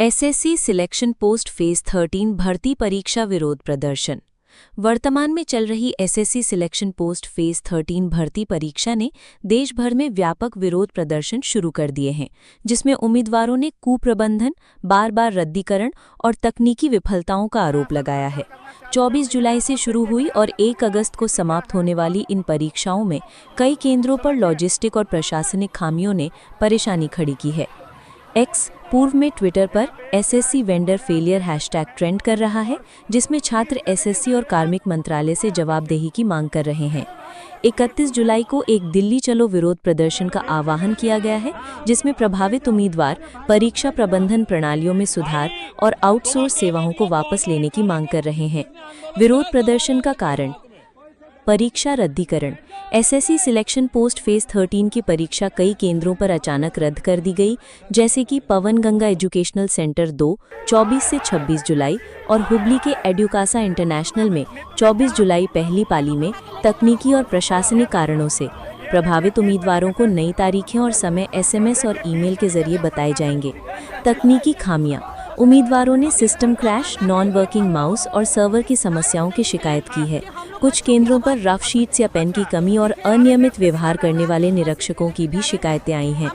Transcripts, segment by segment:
SSC selection post phase 13 भर्ती परीक्षा विरोध प्रदर्शन। वर्तमान में चल रही एसएससी सिलेक्शन पोस्ट फेज 13 भर्ती परीक्षा ने देश भर में व्यापक विरोध प्रदर्शन शुरू कर दिए हैं, जिसमें उम्मीदवारों ने कुप्रबंधन, बार-बार रद्दीकरण और तकनीकी विफलताओं का आरोप लगाया है। 24 जुलाई से शुरू हुई और 1 अगस्त को समाप्त होने वाली इन परीक्षाओं में कई केंद्रों पर लॉजिस्टिक और प्रशासनिक खामियों ने परेशानी खड़ी की है। एक्स पूर्व में ट्विटर पर SSC vendor failure hashtag trend कर रहा है, जिसमें छात्र एसएससी और कार्मिक मंत्रालय से जवाबदेही की मांग कर रहे हैं। 31 जुलाई को एक दिल्ली चलो विरोध प्रदर्शन का आह्वान किया गया है, जिसमें प्रभावित उम्मीदवार परीक्षा प्रबंधन प्रणालियों में सुधार और आउटसोर्स सेवाओं को वापस लेने की मांग कर रहे हैं। विरोध प्रदर्शन का कारण परीक्षा रद्दीकरण। एसएससी सिलेक्शन पोस्ट फेज 13 की परीक्षा कई केंद्रों पर अचानक रद्द कर दी गई, जैसे कि पवन गंगा एजुकेशनल सेंटर 2 24 से 26 जुलाई और हुबली के एडुकासा इंटरनेशनल में 24 जुलाई पहली पाली में तकनीकी और प्रशासनिक कारणों से प्रभावित उम्मीदवारों को नई तारीखें और समय एसएमएस और ईमेल के जरिए बताए जाएंगे। तकनीकी खामियां। उम्मीदवारों ने system crash, non working mouse और सर्वर की समस्याओं की शिकायत की है। कुछ केंद्रों पर रफ शीट्स या पेन की कमी और अनियमित व्यवहार करने वाले निरीक्षकों की भी शिकायतें आई हैं।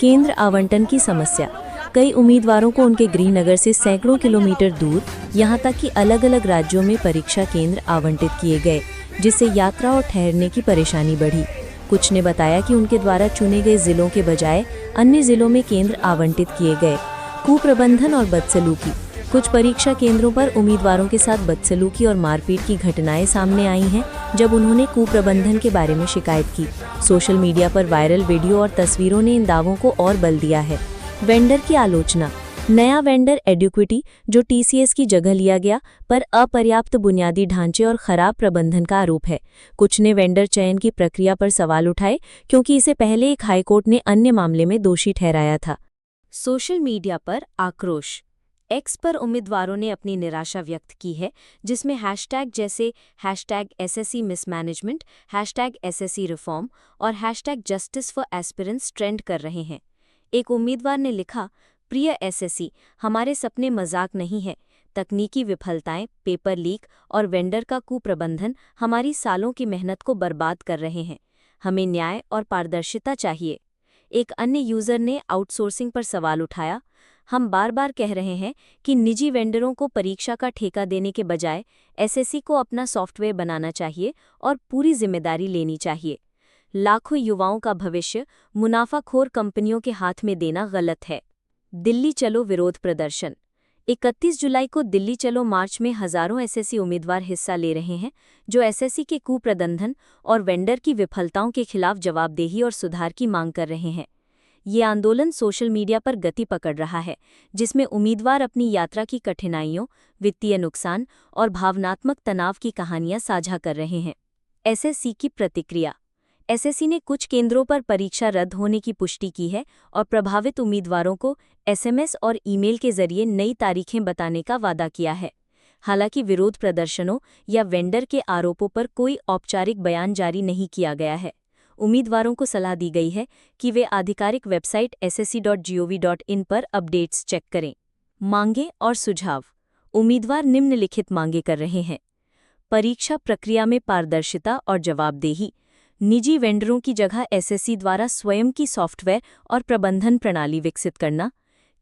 केंद्र आवंटन की समस्या। कई उम्मीदवारों को उनके गृहनगर से सैकड़ों किलोमीटर दूर, यहां तक कि अलग अलग राज्यों में परीक्षा केंद्र आवंटित किए गए, जिससे यात्रा और ठहरने की परेशानी बढ़ी। कुछ ने बताया कि उनके द्वारा चुने गए जिलों के बजाय अन्य जिलों में केंद्र आवंटित किए गए। कुप्रबंधन और बदसलूकी। कुछ परीक्षा केंद्रों पर उम्मीदवारों के साथ बदसलूकी और मारपीट की घटनाएं सामने आई हैं, जब उन्होंने कुप्रबंधन के बारे में शिकायत की। सोशल मीडिया पर वायरल वीडियो और तस्वीरों ने इन दावों को और बल दिया है। वेंडर की आलोचना। नया वेंडर एडुक्विटी, जो टीसीएस की जगह लिया गया, पर अपर्याप्त बुनियादी ढांचे और खराब प्रबंधन का आरोप है। कुछ ने वेंडर चयन की प्रक्रिया पर सवाल उठाए, क्योंकि इसे पहले एक हाईकोर्ट ने अन्य मामले में दोषी ठहराया था। सोशल मीडिया पर आक्रोश। एक्स पर उम्मीदवारों ने अपनी निराशा व्यक्त की है, जिसमें हैशटैग जैसे hashtag SSC mismanagement, hashtag SSC reform और hashtag justice for aspirants trend कर रहे हैं। एक उम्मीदवार ने लिखा, प्रिय एसएससी, हमारे सपने मजाक नहीं है। तकनीकी विफलताएं, पेपर लीक और वेंडर का कुप्रबंधन हमारी सालों की मेहनत को बर्बाद कर रहे हैं। हमें न्याय और पारदर्शिता चाहिए। एक अन्य यूजर ने आउटसोर्सिंग पर सवाल उठाया, हम बार बार कह रहे हैं कि निजी वेंडरों को परीक्षा का ठेका देने के बजाय एसएससी को अपना सॉफ्टवेयर बनाना चाहिए और पूरी जिम्मेदारी लेनी चाहिए। लाखों युवाओं का भविष्य मुनाफाखोर कंपनियों के हाथ में देना गलत है। दिल्ली चलो विरोध प्रदर्शन। 31 जुलाई को दिल्ली चलो मार्च में हजारों एसएससी उम्मीदवार हिस्सा ले रहे हैं, जो एसएससी के कुप्रबंधन और वेंडर की विफलताओं के खिलाफ जवाबदेही और सुधार की मांग कर रहे हैं। ये आंदोलन सोशल मीडिया पर गति पकड़ रहा है, जिसमें उम्मीदवार अपनी यात्रा की कठिनाइयों, वित्तीय नुकसान और भावनात्मक तनाव की कहानियां साझा कर रहे हैं। एसएससी की प्रतिक्रिया। एसएससी ने कुछ केंद्रों पर परीक्षा रद्द होने की पुष्टि की है और प्रभावित उम्मीदवारों को एसएमएस और ईमेल के जरिए नई तारीखें बताने का वादा किया है। हालांकि विरोध प्रदर्शनों या वेंडर के आरोपों पर कोई औपचारिक बयान जारी नहीं किया गया है। उम्मीदवारों को सलाह दी गई है कि वे आधिकारिक वेबसाइट ssc.gov.in पर अपडेट्स चेक करें। मांगे और सुझाव। उम्मीदवार निम्नलिखित मांगे कर रहे हैं। परीक्षा प्रक्रिया में पारदर्शिता और जवाबदेही। निजी वेंडरों की जगह एसएससी द्वारा स्वयं की सॉफ्टवेयर और प्रबंधन प्रणाली विकसित करना।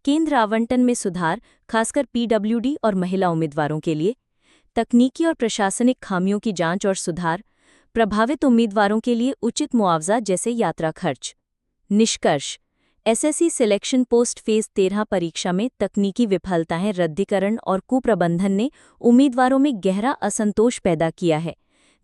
केंद्र आवंटन में सुधार, खासकर पीडब्ल्यूडी और महिला उम्मीदवारों के लिए। तकनीकी और प्रशासनिक खामियों की जांच और सुधार। प्रभावित उम्मीदवारों के लिए उचित मुआवजा जैसे यात्रा खर्च। निष्कर्ष। एसएससी सिलेक्शन पोस्ट फेज 13 परीक्षा में तकनीकी विफलताएं, रद्दीकरण और कुप्रबंधन ने उम्मीदवारों में गहरा असंतोष पैदा किया है।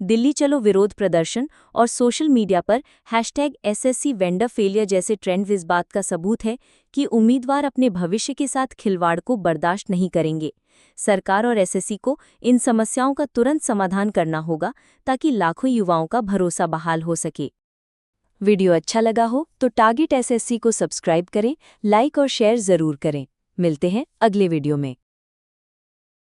दिल्ली चलो विरोध प्रदर्शन और सोशल मीडिया पर हैशटैग एसएससी वेंडर फेलियर जैसे ट्रेंड इस बात का सबूत है कि उम्मीदवार अपने भविष्य के साथ खिलवाड़ को बर्दाश्त नहीं करेंगे। सरकार और एसएससी को इन समस्याओं का तुरंत समाधान करना होगा, ताकि लाखों युवाओं का भरोसा बहाल हो सके। वीडियो अच्छा लगा हो तो टारगेट एसएससी को सब्सक्राइब करें, लाइक और शेयर जरूर करें। मिलते हैं अगले वीडियो में।